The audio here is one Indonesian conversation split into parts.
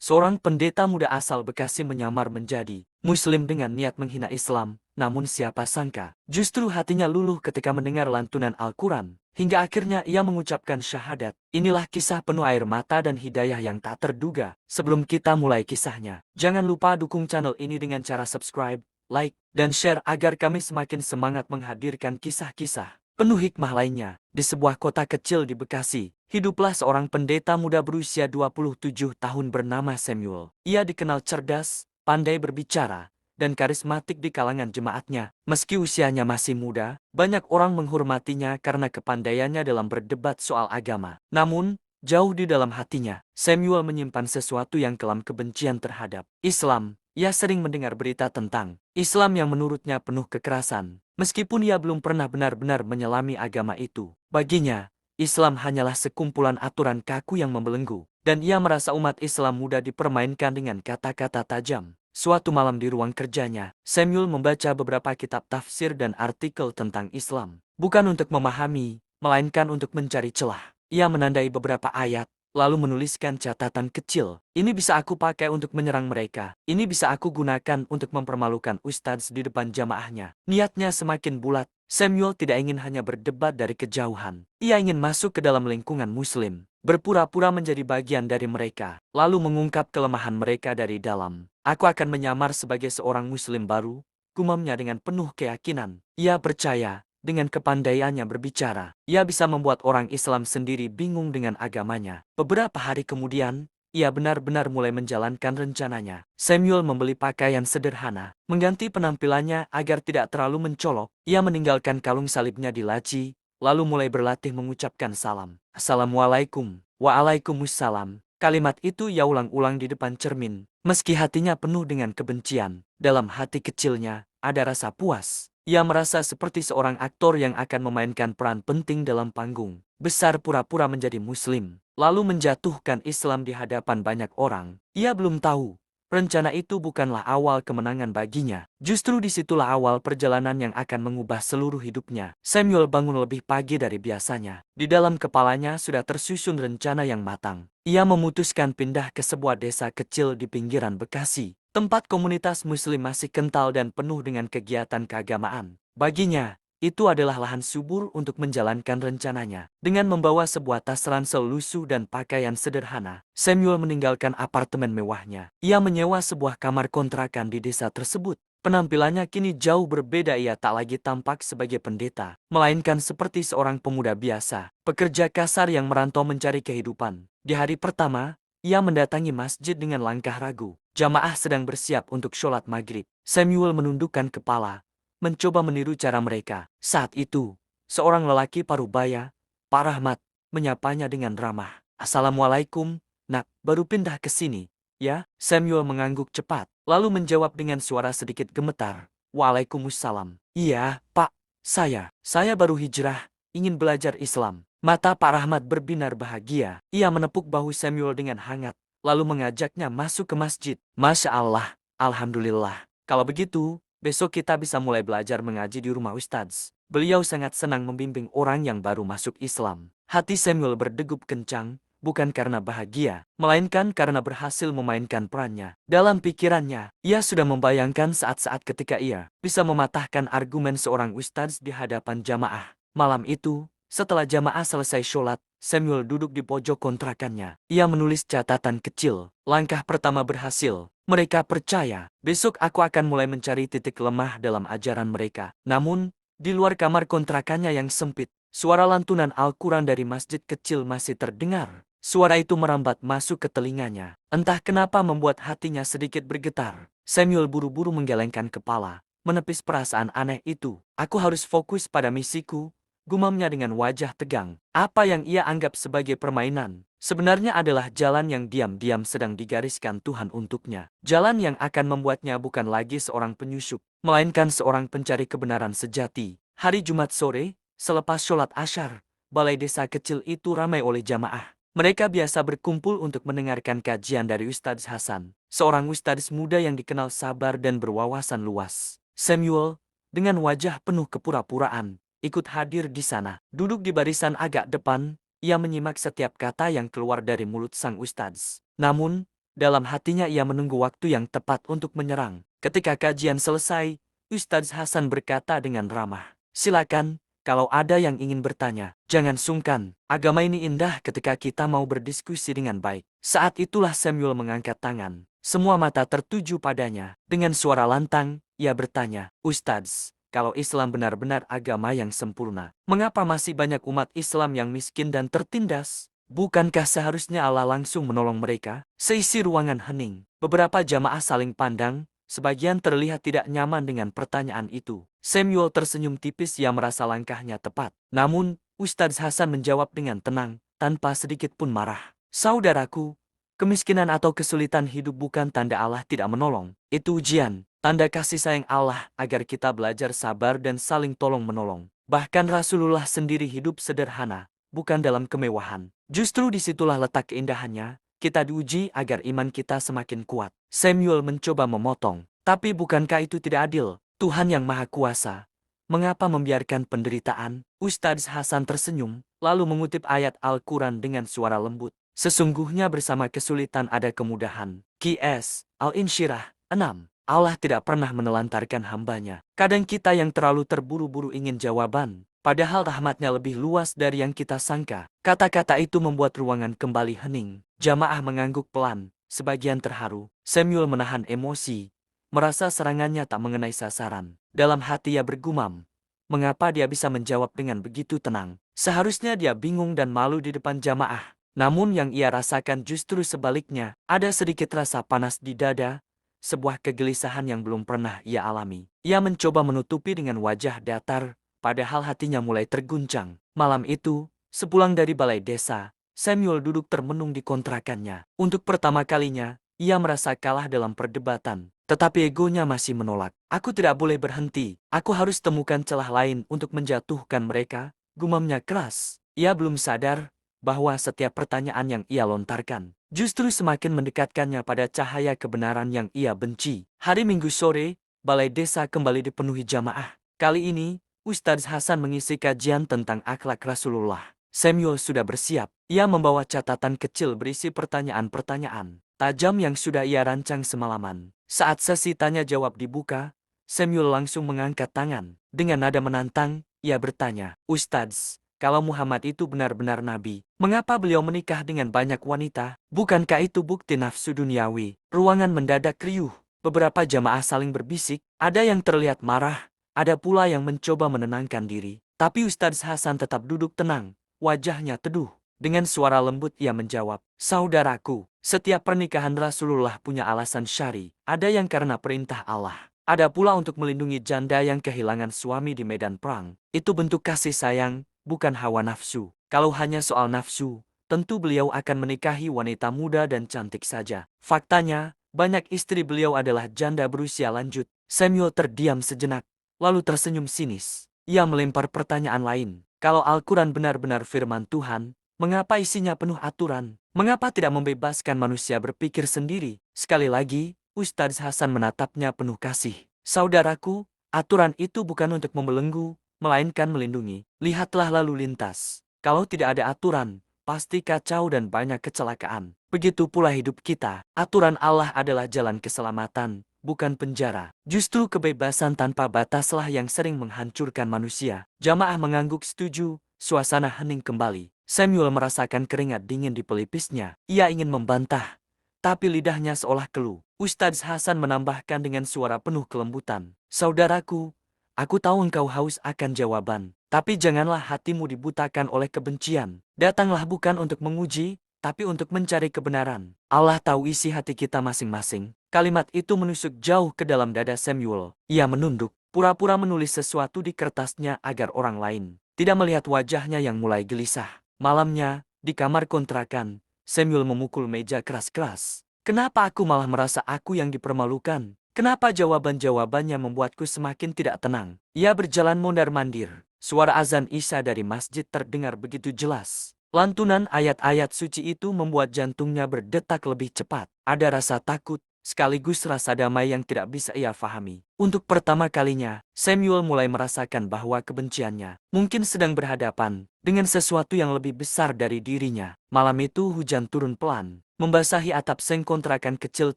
Seorang pendeta muda asal Bekasi menyamar menjadi Muslim dengan niat menghina Islam, namun siapa sangka, justru hatinya luluh ketika mendengar lantunan Al-Quran, hingga akhirnya ia mengucapkan syahadat. Inilah kisah penuh air mata dan hidayah yang tak terduga. Sebelum kita mulai kisahnya, jangan lupa dukung channel ini dengan cara subscribe, like, dan share agar kami semakin semangat menghadirkan kisah-kisah penuh hikmah lainnya. Di sebuah kota kecil di Bekasi, hiduplah seorang pendeta muda berusia 27 tahun bernama Samuel. Ia dikenal cerdas, pandai berbicara, dan karismatik di kalangan jemaatnya. Meski usianya masih muda, banyak orang menghormatinya karena kepandaiannya dalam berdebat soal agama. Namun, jauh di dalam hatinya, Samuel menyimpan sesuatu yang kelam, kebencian terhadap Islam. Ia sering mendengar berita tentang Islam yang menurutnya penuh kekerasan. Meskipun ia belum pernah benar-benar menyelami agama itu, baginya, Islam hanyalah sekumpulan aturan kaku yang membelenggu, dan ia merasa umat Islam mudah dipermainkan dengan kata-kata tajam. Suatu malam di ruang kerjanya, Samuel membaca beberapa kitab tafsir dan artikel tentang Islam. Bukan untuk memahami, melainkan untuk mencari celah. Ia menandai beberapa ayat, lalu menuliskan catatan kecil. Ini bisa aku pakai untuk menyerang mereka. Ini bisa aku gunakan untuk mempermalukan ustadz di depan jamaahnya. Niatnya semakin bulat. Samuel tidak ingin hanya berdebat dari kejauhan. Ia ingin masuk ke dalam lingkungan muslim, berpura-pura menjadi bagian dari mereka, lalu mengungkap kelemahan mereka dari dalam. Aku akan menyamar sebagai seorang muslim baru, gumamnya dengan penuh keyakinan. Ia percaya, dengan kepandaiannya berbicara, ia bisa membuat orang Islam sendiri bingung dengan agamanya. Beberapa hari kemudian, ia benar-benar mulai menjalankan rencananya. Samuel membeli pakaian sederhana, mengganti penampilannya agar tidak terlalu mencolok. Ia meninggalkan kalung salibnya di laci, lalu mulai berlatih mengucapkan salam. Assalamualaikum. Waalaikumsalam. Kalimat itu ia ulang-ulang di depan cermin. Meski hatinya penuh dengan kebencian, dalam hati kecilnya ada rasa puas. Ia merasa seperti seorang aktor yang akan memainkan peran penting dalam panggung besar, pura-pura menjadi muslim, lalu menjatuhkan Islam di hadapan banyak orang. Ia belum tahu, rencana itu bukanlah awal kemenangan baginya. Justru disitulah awal perjalanan yang akan mengubah seluruh hidupnya. Samuel bangun lebih pagi dari biasanya. Di dalam kepalanya sudah tersusun rencana yang matang. Ia memutuskan pindah ke sebuah desa kecil di pinggiran Bekasi, tempat komunitas muslim masih kental dan penuh dengan kegiatan keagamaan. Baginya, itu adalah lahan subur untuk menjalankan rencananya. Dengan membawa sebuah tas ransel lusuh dan pakaian sederhana, Samuel meninggalkan apartemen mewahnya. Ia menyewa sebuah kamar kontrakan di desa tersebut. Penampilannya kini jauh berbeda. Ia tak lagi tampak sebagai pendeta, melainkan seperti seorang pemuda biasa, pekerja kasar yang merantau mencari kehidupan. Di hari pertama, ia mendatangi masjid dengan langkah ragu. Jamaah sedang bersiap untuk sholat maghrib. Samuel menundukkan kepala, mencoba meniru cara mereka. Saat itu, seorang lelaki parubaya, Pak Rahmat, menyapanya dengan ramah. Assalamualaikum, nak, baru pindah ke sini, ya? Samuel mengangguk cepat, lalu menjawab dengan suara sedikit gemetar. Waalaikumsalam. Iya, Pak, saya baru hijrah, ingin belajar Islam. Mata Pak Rahmat berbinar bahagia. Ia menepuk bahu Samuel dengan hangat, lalu mengajaknya masuk ke masjid. Masya Allah, Alhamdulillah. Kalau begitu, besok kita bisa mulai belajar mengaji di rumah Ustadz. Beliau sangat senang membimbing orang yang baru masuk Islam. Hati Samuel berdegup kencang, bukan karena bahagia, melainkan karena berhasil memainkan perannya. Dalam pikirannya, ia sudah membayangkan saat-saat ketika ia bisa mematahkan argumen seorang Ustadz di hadapan jamaah. Malam itu, setelah jamaah selesai sholat, Samuel duduk di pojok kontrakannya. Ia menulis catatan kecil. Langkah pertama berhasil. Mereka percaya, besok aku akan mulai mencari titik lemah dalam ajaran mereka. Namun, di luar kamar kontrakannya yang sempit, suara lantunan Al-Quran dari masjid kecil masih terdengar. Suara itu merambat masuk ke telinganya. Entah kenapa membuat hatinya sedikit bergetar. Samuel buru-buru menggelengkan kepala, menepis perasaan aneh itu. Aku harus fokus pada misiku, gumamnya dengan wajah tegang. Apa yang ia anggap sebagai permainan, sebenarnya adalah jalan yang diam-diam sedang digariskan Tuhan untuknya. Jalan yang akan membuatnya bukan lagi seorang penyusup, melainkan seorang pencari kebenaran sejati. Hari Jumat sore, selepas sholat Asyar, balai desa kecil itu ramai oleh jamaah. Mereka biasa berkumpul untuk mendengarkan kajian dari Ustadz Hasan, seorang ustadz muda yang dikenal sabar dan berwawasan luas. Samuel, dengan wajah penuh kepura-puraan, ikut hadir di sana. Duduk di barisan agak depan, ia menyimak setiap kata yang keluar dari mulut sang ustadz. Namun, Dalam hatinya ia menunggu waktu yang tepat untuk menyerang. Ketika kajian selesai, Ustadz Hasan berkata dengan ramah, "Silakan, kalau ada yang ingin bertanya, jangan sungkan. Agama ini indah ketika kita mau berdiskusi dengan baik." Saat itulah Samuel mengangkat tangan. Semua mata tertuju padanya. Dengan suara lantang, ia bertanya, "Ustadz, kalau Islam benar-benar agama yang sempurna, mengapa masih banyak umat Islam yang miskin dan tertindas? Bukankah seharusnya Allah langsung menolong mereka?" Seisi ruangan hening. Beberapa jamaah saling pandang, sebagian terlihat tidak nyaman dengan pertanyaan itu. Samuel tersenyum tipis, ia merasa langkahnya tepat. Namun, Ustadz Hasan menjawab dengan tenang, tanpa sedikit pun marah. "Saudaraku, kemiskinan atau kesulitan hidup bukan tanda Allah tidak menolong. Itu ujian, tanda kasih sayang Allah agar kita belajar sabar dan saling tolong-menolong. Bahkan Rasulullah sendiri hidup sederhana, bukan dalam kemewahan. Justru disitulah letak keindahannya. Kita diuji agar iman kita semakin kuat." Samuel mencoba memotong. "Tapi bukankah itu tidak adil? Tuhan yang Maha Kuasa, mengapa membiarkan penderitaan?" Ustadz Hasan tersenyum, lalu mengutip ayat Al-Quran dengan suara lembut. "Sesungguhnya bersama kesulitan ada kemudahan." Qs. Al-Insyirah 6. Allah tidak pernah menelantarkan hambanya. Kadang kita yang terlalu terburu-buru ingin jawaban, padahal rahmatnya lebih luas dari yang kita sangka. Kata-kata itu membuat ruangan kembali hening. Jamaah mengangguk pelan, sebagian terharu. Samuel menahan emosi, merasa serangannya tak mengenai sasaran. Dalam hati ia bergumam, mengapa dia bisa menjawab dengan begitu tenang? Seharusnya dia bingung dan malu di depan jamaah. Namun yang ia rasakan justru sebaliknya. Ada sedikit rasa panas di dada, sebuah kegelisahan yang belum pernah ia alami. Ia mencoba menutupi dengan wajah datar, padahal hatinya mulai terguncang. Malam itu, sepulang dari balai desa, Samuel duduk termenung di kontrakannya. Untuk pertama kalinya, ia merasa kalah dalam perdebatan. Tetapi egonya masih menolak. "Aku tidak boleh berhenti. Aku harus temukan celah lain untuk menjatuhkan mereka," gumamnya keras. Ia belum sadar bahwa setiap pertanyaan yang ia lontarkan justru semakin mendekatkannya pada cahaya kebenaran yang ia benci. Hari Minggu sore, balai desa kembali dipenuhi jamaah. Kali ini, Ustadz Hasan mengisi kajian tentang akhlak Rasulullah. Samuel sudah bersiap. Ia membawa catatan kecil berisi pertanyaan-pertanyaan tajam yang sudah ia rancang semalaman. Saat sesi tanya-jawab dibuka, Samuel langsung mengangkat tangan. Dengan nada menantang, ia bertanya, "Ustadz, kalau Muhammad itu benar-benar nabi, mengapa beliau menikah dengan banyak wanita? Bukankah itu bukti nafsu duniawi?" Ruangan mendadak riuh. Beberapa jamaah saling berbisik, ada yang terlihat marah, ada pula yang mencoba menenangkan diri. Tapi Ustadz Hasan tetap duduk tenang. Wajahnya teduh. Dengan suara lembut ia menjawab, "Saudaraku, setiap pernikahan Rasulullah punya alasan syar'i. Ada yang karena perintah Allah. Ada pula untuk melindungi janda yang kehilangan suami di medan perang. Itu bentuk kasih sayang, bukan hawa nafsu. Kalau hanya soal nafsu, tentu beliau akan menikahi wanita muda dan cantik saja. Faktanya, banyak istri beliau adalah janda berusia lanjut." Samuel terdiam sejenak, lalu tersenyum sinis. Ia melempar pertanyaan lain. "Kalau Al-Quran benar-benar firman Tuhan, mengapa isinya penuh aturan? Mengapa tidak membebaskan manusia berpikir sendiri?" Sekali lagi, Ustadz Hasan menatapnya penuh kasih. "Saudaraku, aturan itu bukan untuk membelenggu, melainkan melindungi. Lihatlah lalu lintas. Kalau tidak ada aturan, pasti kacau dan banyak kecelakaan. Begitu pula hidup kita. Aturan Allah adalah jalan keselamatan, bukan penjara. Justru kebebasan tanpa bataslah yang sering menghancurkan manusia." Jamaah mengangguk setuju, suasana hening kembali. Samuel merasakan keringat dingin di pelipisnya. Ia ingin membantah, tapi lidahnya seolah keluh. Ustadz Hasan menambahkan dengan suara penuh kelembutan, "Saudaraku, aku tahu engkau haus akan jawaban. Tapi janganlah hatimu dibutakan oleh kebencian. Datanglah bukan untuk menguji, tapi untuk mencari kebenaran. Allah tahu isi hati kita masing-masing." Kalimat itu menusuk jauh ke dalam dada Samuel. Ia menunduk, pura-pura menulis sesuatu di kertasnya agar orang lain tidak melihat wajahnya yang mulai gelisah. Malamnya, di kamar kontrakan, Samuel memukul meja keras-keras. "Kenapa aku malah merasa aku yang dipermalukan? Kenapa jawaban-jawabannya membuatku semakin tidak tenang?" Ia berjalan mondar-mandir. Suara azan Isya dari masjid terdengar begitu jelas. Lantunan ayat-ayat suci itu membuat jantungnya berdetak lebih cepat. Ada rasa takut, sekaligus rasa damai yang tidak bisa ia fahami. Untuk pertama kalinya, Samuel mulai merasakan bahwa kebenciannya mungkin sedang berhadapan dengan sesuatu yang lebih besar dari dirinya. Malam itu hujan turun pelan, membasahi atap seng kontrakan kecil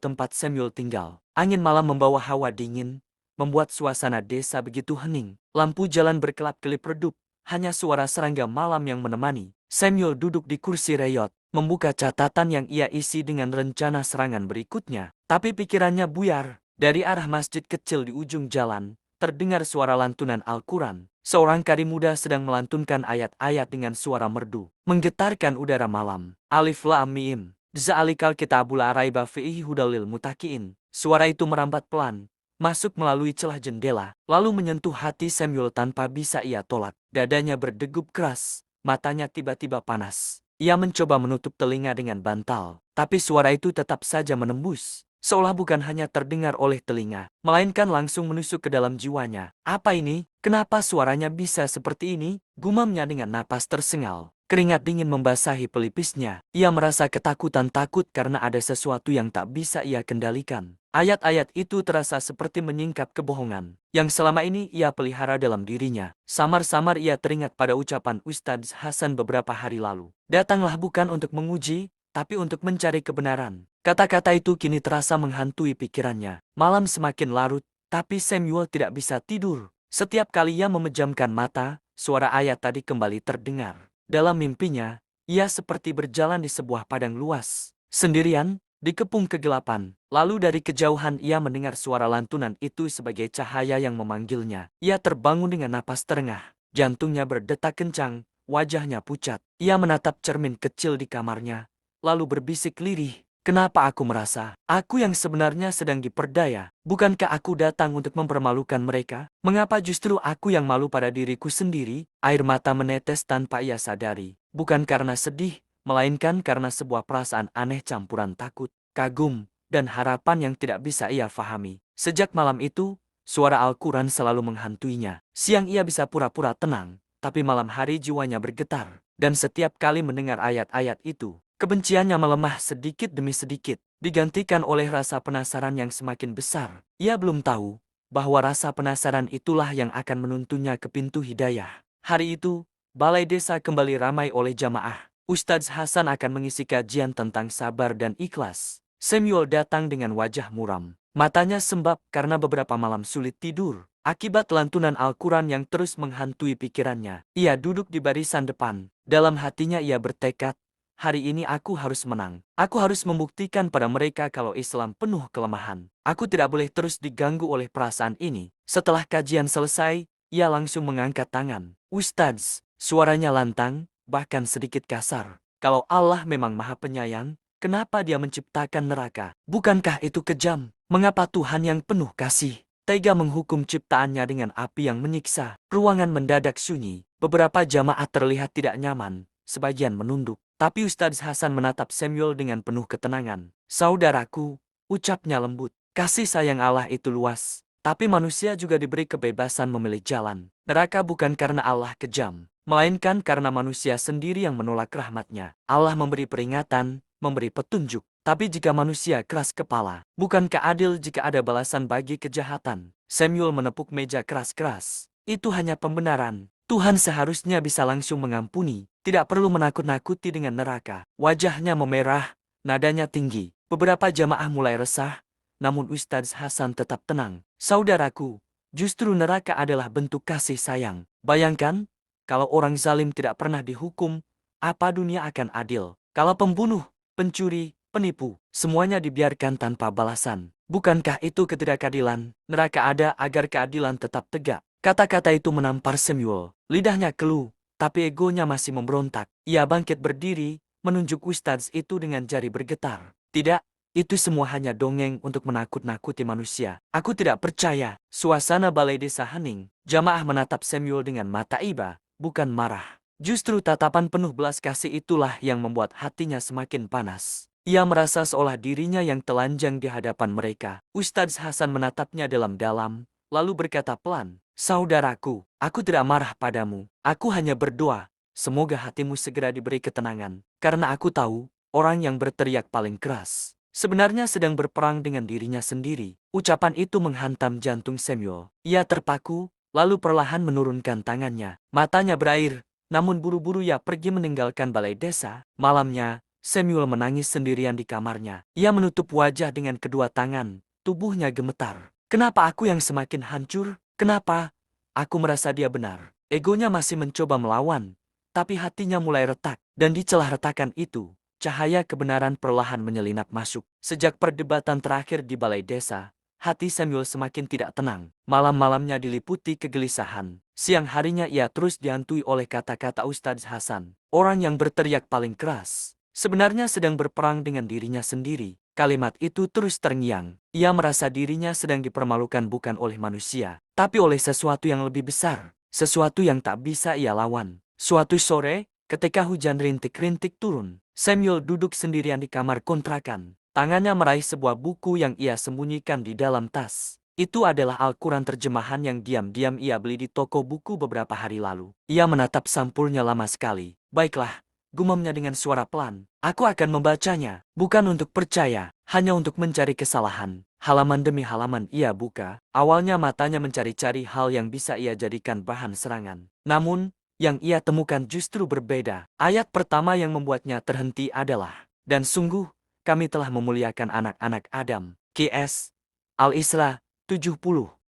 tempat Samuel tinggal. Angin malam membawa hawa dingin, membuat suasana desa begitu hening. Lampu jalan berkelap-kelip redup, hanya suara serangga malam yang menemani. Samuel duduk di kursi reyot, membuka catatan yang ia isi dengan rencana serangan berikutnya. Tapi pikirannya buyar. Dari arah masjid kecil di ujung jalan, terdengar suara lantunan Al-Quran. Seorang qari muda sedang melantunkan ayat-ayat dengan suara merdu, menggetarkan udara malam. Alif Lam Mim. Dza'alikal kitabul la raiba fihi hudal lil muttaqin. Suara itu merambat pelan, masuk melalui celah jendela, lalu menyentuh hati Samuel tanpa bisa ia tolak. Dadanya berdegup keras, matanya tiba-tiba panas. Ia mencoba menutup telinga dengan bantal, tapi suara itu tetap saja menembus. Seolah bukan hanya terdengar oleh telinga, melainkan langsung menusuk ke dalam jiwanya. Apa ini? Kenapa suaranya bisa seperti ini? Gumamnya dengan napas tersengal. Keringat dingin membasahi pelipisnya. Ia merasa ketakutan, takut karena ada sesuatu yang tak bisa ia kendalikan. Ayat-ayat itu terasa seperti menyingkap kebohongan yang selama ini ia pelihara dalam dirinya. Samar-samar ia teringat pada ucapan Ustadz Hasan beberapa hari lalu. Datanglah bukan untuk menguji, tapi untuk mencari kebenaran. Kata-kata itu kini terasa menghantui pikirannya. Malam semakin larut, tapi Samuel tidak bisa tidur. Setiap kali ia memejamkan mata, suara ayat tadi kembali terdengar. Dalam mimpinya, ia seperti berjalan di sebuah padang luas, sendirian, dikepung kegelapan. Lalu dari kejauhan ia mendengar suara lantunan itu sebagai cahaya yang memanggilnya. Ia terbangun dengan napas terengah, jantungnya berdetak kencang, wajahnya pucat. Ia menatap cermin kecil di kamarnya, lalu berbisik lirih, "Kenapa aku merasa aku yang sebenarnya sedang diperdaya? Bukankah aku datang untuk mempermalukan mereka? Mengapa justru aku yang malu pada diriku sendiri?" Air mata menetes tanpa ia sadari, bukan karena sedih, melainkan karena sebuah perasaan aneh campuran takut, kagum, dan harapan yang tidak bisa ia fahami. Sejak malam itu, suara Al-Quran selalu menghantuinya. Siang ia bisa pura-pura tenang, tapi malam hari jiwanya bergetar. Dan setiap kali mendengar ayat-ayat itu, kebenciannya melemah sedikit demi sedikit, digantikan oleh rasa penasaran yang semakin besar. Ia belum tahu bahwa rasa penasaran itulah yang akan menuntunnya ke pintu hidayah. Hari itu, balai desa kembali ramai oleh jamaah. Ustadz Hasan akan mengisi kajian tentang sabar dan ikhlas. Samuel datang dengan wajah muram. Matanya sembab karena beberapa malam sulit tidur akibat lantunan Al-Quran yang terus menghantui pikirannya. Ia duduk di barisan depan. Dalam hatinya ia bertekad, "Hari ini aku harus menang. Aku harus membuktikan pada mereka kalau Islam penuh kelemahan. Aku tidak boleh terus diganggu oleh perasaan ini." Setelah kajian selesai, ia langsung mengangkat tangan. "Ustadz," suaranya lantang, bahkan sedikit kasar, "kalau Allah memang Maha Penyayang, kenapa Dia menciptakan neraka? Bukankah itu kejam? Mengapa Tuhan yang penuh kasih tega menghukum ciptaannya dengan api yang menyiksa?" Ruangan mendadak sunyi. Beberapa jamaah terlihat tidak nyaman, sebagian menunduk. Tapi Ustadz Hasan menatap Samuel dengan penuh ketenangan. "Saudaraku," ucapnya lembut, "kasih sayang Allah itu luas, tapi manusia juga diberi kebebasan memilih jalan. Neraka bukan karena Allah kejam, melainkan karena manusia sendiri yang menolak rahmatnya. Allah memberi peringatan, memberi petunjuk. Tapi jika manusia keras kepala, bukankah adil jika ada balasan bagi kejahatan?" Samuel menepuk meja keras-keras. "Itu hanya pembenaran. Tuhan seharusnya bisa langsung mengampuni, tidak perlu menakut-nakuti dengan neraka." Wajahnya memerah, nadanya tinggi. Beberapa jamaah mulai resah, namun Ustadz Hasan tetap tenang. "Saudaraku, justru neraka adalah bentuk kasih sayang. Bayangkan, kalau orang zalim tidak pernah dihukum, apa dunia akan adil? Kalau pembunuh, pencuri, penipu, semuanya dibiarkan tanpa balasan. Bukankah itu ketidakadilan? Neraka ada agar keadilan tetap tegak." Kata-kata itu menampar Samuel. Lidahnya keluh, tapi egonya masih memberontak. Ia bangkit berdiri, menunjuk Ustadz itu dengan jari bergetar. "Tidak, itu semua hanya dongeng untuk menakut-nakuti manusia. Aku tidak percaya." Suasana balai desa hening. Jamaah menatap Samuel dengan mata iba, bukan marah. Justru tatapan penuh belas kasih itulah yang membuat hatinya semakin panas. Ia merasa seolah dirinya yang telanjang di hadapan mereka. Ustadz Hasan menatapnya dalam-dalam, lalu berkata pelan, "Saudaraku, aku tidak marah padamu. Aku hanya berdoa, semoga hatimu segera diberi ketenangan. Karena aku tahu, orang yang berteriak paling keras sebenarnya sedang berperang dengan dirinya sendiri. Ucapan itu menghantam jantung Samuel. Ia terpaku, lalu perlahan menurunkan tangannya. Matanya berair, namun buru-buru ia pergi meninggalkan balai desa. Malamnya, Samuel menangis sendirian di kamarnya. Ia menutup wajah dengan kedua tangan, tubuhnya gemetar. Kenapa aku yang semakin hancur? Kenapa? Aku merasa dia benar. Egonya masih mencoba melawan, tapi hatinya mulai retak. Dan di celah retakan itu, cahaya kebenaran perlahan menyelinap masuk. Sejak perdebatan terakhir di balai desa, hati Samuel semakin tidak tenang. Malam-malamnya diliputi kegelisahan. Siang harinya ia terus dihantui oleh kata-kata Ustadz Hasan, orang yang berteriak paling keras. Sebenarnya sedang berperang dengan dirinya sendiri. Kalimat itu terus terngiang. Ia merasa dirinya sedang dipermalukan bukan oleh manusia, tapi oleh sesuatu yang lebih besar. Sesuatu yang tak bisa ia lawan. Suatu sore, ketika hujan rintik-rintik turun, Samuel duduk sendirian di kamar kontrakan. Tangannya meraih sebuah buku yang ia sembunyikan di dalam tas. Itu adalah Al-Quran terjemahan yang diam-diam ia beli di toko buku beberapa hari lalu. Ia menatap sampulnya lama sekali. Baiklah, gumamnya dengan suara pelan. Aku akan membacanya, bukan untuk percaya, hanya untuk mencari kesalahan. Halaman demi halaman ia buka. Awalnya matanya mencari-cari hal yang bisa ia jadikan bahan serangan. Namun, yang ia temukan justru berbeda. Ayat pertama yang membuatnya terhenti adalah, dan sungguh, kami telah memuliakan anak-anak Adam. Q.S. Al-Isra 70.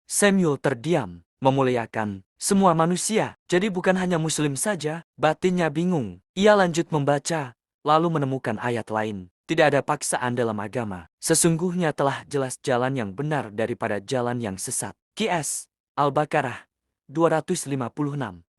Samuel terdiam. Memuliakan semua manusia. Jadi bukan hanya muslim saja. Batinnya bingung. Ia lanjut membaca, lalu menemukan ayat lain. Tidak ada paksaan dalam agama. Sesungguhnya telah jelas jalan yang benar daripada jalan yang sesat. Q.S. Al-Baqarah 256.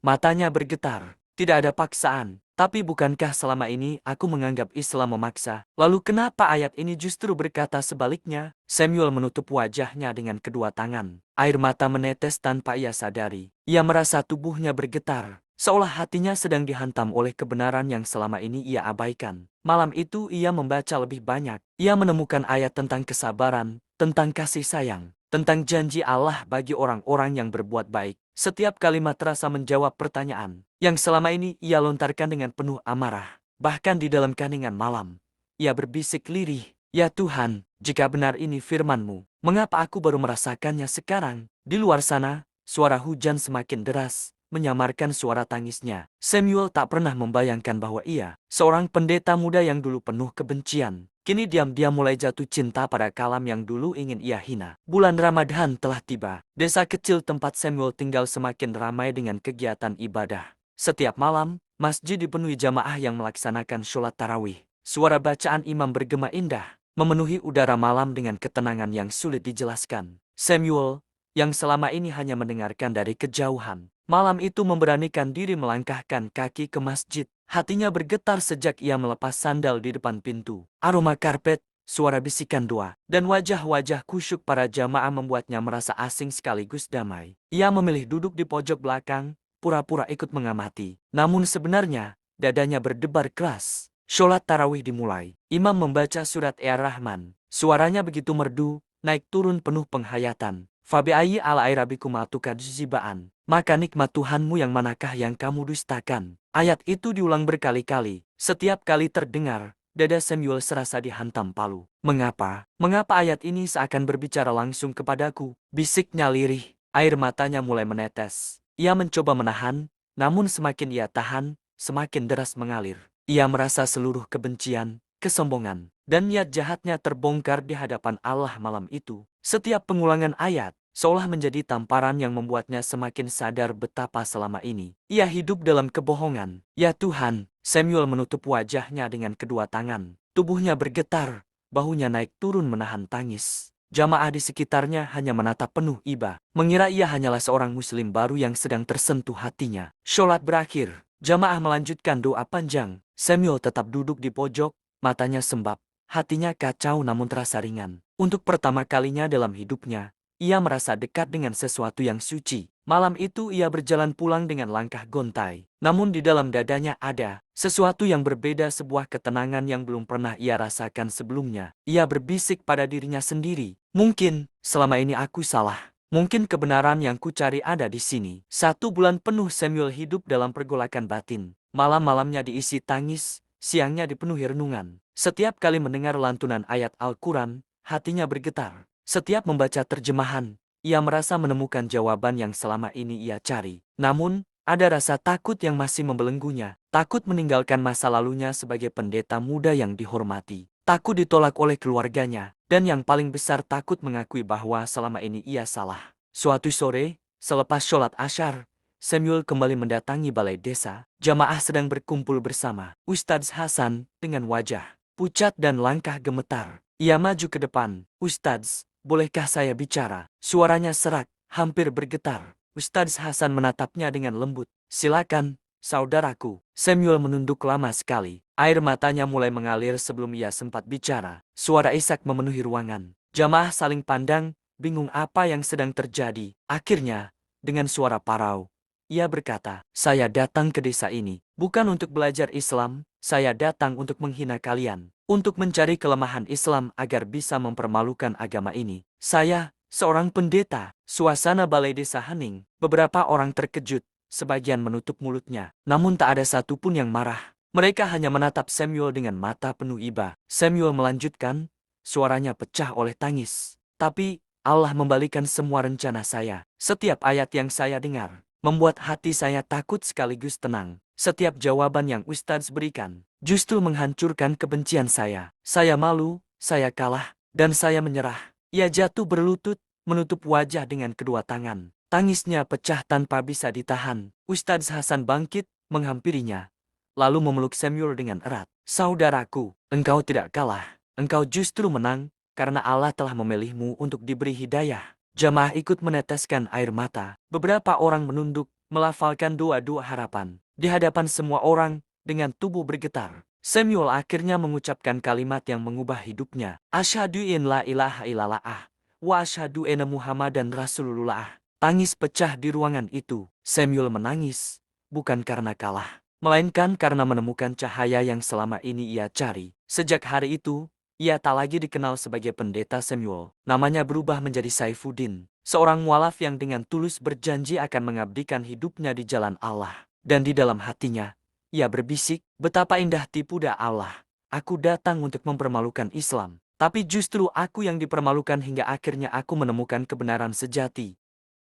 Matanya bergetar. Tidak ada paksaan. Tapi bukankah selama ini aku menganggap Islam memaksa? Lalu kenapa ayat ini justru berkata sebaliknya? Samuel menutup wajahnya dengan kedua tangan. Air mata menetes tanpa ia sadari. Ia merasa tubuhnya bergetar, seolah hatinya sedang dihantam oleh kebenaran yang selama ini ia abaikan. Malam itu ia membaca lebih banyak. Ia menemukan ayat tentang kesabaran, tentang kasih sayang, tentang janji Allah bagi orang-orang yang berbuat baik. Setiap kalimat terasa menjawab pertanyaan yang selama ini ia lontarkan dengan penuh amarah. Bahkan di dalam keheningan malam, ia berbisik lirih, "Ya Tuhan, jika benar ini firman-Mu, mengapa aku baru merasakannya sekarang?" Di luar sana, suara hujan semakin deras, menyamarkan suara tangisnya. Samuel tak pernah membayangkan bahwa ia, seorang pendeta muda yang dulu penuh kebencian, kini diam-diam mulai jatuh cinta pada kalam yang dulu ingin ia hina. Bulan Ramadan telah tiba. Desa kecil tempat Samuel tinggal semakin ramai dengan kegiatan ibadah. Setiap malam, masjid dipenuhi jamaah yang melaksanakan sholat tarawih. Suara bacaan imam bergema indah, memenuhi udara malam dengan ketenangan yang sulit dijelaskan. Samuel, yang selama ini hanya mendengarkan dari kejauhan, malam itu memberanikan diri melangkahkan kaki ke masjid. Hatinya bergetar sejak ia melepas sandal di depan pintu. Aroma karpet, suara bisikan doa, dan wajah-wajah kusyuk para jamaah membuatnya merasa asing sekaligus damai. Ia memilih duduk di pojok belakang, pura-pura ikut mengamati. Namun sebenarnya, dadanya berdebar keras. Sholat tarawih dimulai. Imam membaca surat Ar-Rahman. Suaranya begitu merdu, naik turun penuh penghayatan. Fabi'ayyi ala airabikum atukadzibaan. Maka nikmat Tuhanmu yang manakah yang kamu dustakan? Ayat itu diulang berkali-kali. Setiap kali terdengar, dada Samuel serasa dihantam palu. Mengapa? Mengapa ayat ini seakan berbicara langsung kepadaku? Bisiknya lirih. Air matanya mulai menetes. Ia mencoba menahan, namun semakin ia tahan, semakin deras mengalir. Ia merasa seluruh kebencian, kesombongan, dan niat jahatnya terbongkar di hadapan Allah malam itu. Setiap pengulangan ayat, seolah menjadi tamparan yang membuatnya semakin sadar betapa selama ini ia hidup dalam kebohongan. Ya Tuhan, Samuel menutup wajahnya dengan kedua tangan. Tubuhnya bergetar, bahunya naik turun menahan tangis. Jamaah di sekitarnya hanya menatap penuh iba, mengira ia hanyalah seorang muslim baru yang sedang tersentuh hatinya. Sholat berakhir, jamaah melanjutkan doa panjang. Samuel tetap duduk di pojok, matanya sembab, hatinya kacau namun terasa ringan. Untuk pertama kalinya dalam hidupnya, ia merasa dekat dengan sesuatu yang suci. Malam itu ia berjalan pulang dengan langkah gontai. Namun di dalam dadanya ada sesuatu yang berbeda, sebuah ketenangan yang belum pernah ia rasakan sebelumnya. Ia berbisik pada dirinya sendiri, "Mungkin, selama ini aku salah. Mungkin kebenaran yang kucari ada di sini." 1 bulan penuh Samuel hidup dalam pergolakan batin. Malam-malamnya diisi tangis, siangnya dipenuhi renungan. Setiap kali mendengar lantunan ayat Al-Quran, hatinya bergetar. Setiap membaca terjemahan, ia merasa menemukan jawaban yang selama ini ia cari. Namun, ada rasa takut yang masih membelenggunya. Takut meninggalkan masa lalunya sebagai pendeta muda yang dihormati. Takut ditolak oleh keluarganya. Dan yang paling besar takut mengakui bahwa selama ini ia salah. Suatu sore, selepas sholat Asyar, Samuel kembali mendatangi balai desa. Jamaah sedang berkumpul bersama. Ustadz Hasan, dengan wajah pucat dan langkah gemetar. Ia maju ke depan. Ustadz, bolehkah saya bicara? Suaranya serak, hampir bergetar. Ustadz Hasan menatapnya dengan lembut. Silakan, saudaraku. Samuel menunduk lama sekali. Air matanya mulai mengalir sebelum ia sempat bicara. Suara Ishak memenuhi ruangan. Jamaah saling pandang, bingung apa yang sedang terjadi. Akhirnya, dengan suara parau, ia berkata, saya datang ke desa ini, bukan untuk belajar Islam, saya datang untuk menghina kalian. Untuk mencari kelemahan Islam agar bisa mempermalukan agama ini. Saya, seorang pendeta. Suasana balai desa hening. Beberapa orang terkejut, sebagian menutup mulutnya. Namun tak ada satupun yang marah. Mereka hanya menatap Samuel dengan mata penuh iba. Samuel melanjutkan, suaranya pecah oleh tangis. Tapi, Allah membalikan semua rencana saya. Setiap ayat yang saya dengar membuat hati saya takut sekaligus tenang. Setiap jawaban yang Ustadz berikan justru menghancurkan kebencian saya. Saya malu, saya kalah, dan saya menyerah. Ia jatuh berlutut, menutup wajah dengan kedua tangan. Tangisnya pecah tanpa bisa ditahan. Ustadz Hasan bangkit, menghampirinya, lalu memeluk Samuel dengan erat. Saudaraku, engkau tidak kalah. Engkau justru menang, karena Allah telah memilihmu untuk diberi hidayah. Jamaah ikut meneteskan air mata. Beberapa orang menunduk, melafalkan doa-doa harapan. Di hadapan semua orang, dengan tubuh bergetar, Samuel akhirnya mengucapkan kalimat yang mengubah hidupnya. Asyhadu in la ilaha illallah, wa asyhadu anna Muhammadan Rasulullah. Tangis pecah di ruangan itu. Samuel menangis, bukan karena kalah, melainkan karena menemukan cahaya yang selama ini ia cari. Sejak hari itu, ia tak lagi dikenal sebagai pendeta Samuel. Namanya berubah menjadi Saifuddin, seorang mualaf yang dengan tulus berjanji akan mengabdikan hidupnya di jalan Allah. Dan di dalam hatinya, ia berbisik, betapa indah tipu daya Allah. Aku datang untuk mempermalukan Islam. Tapi justru aku yang dipermalukan hingga akhirnya aku menemukan kebenaran sejati.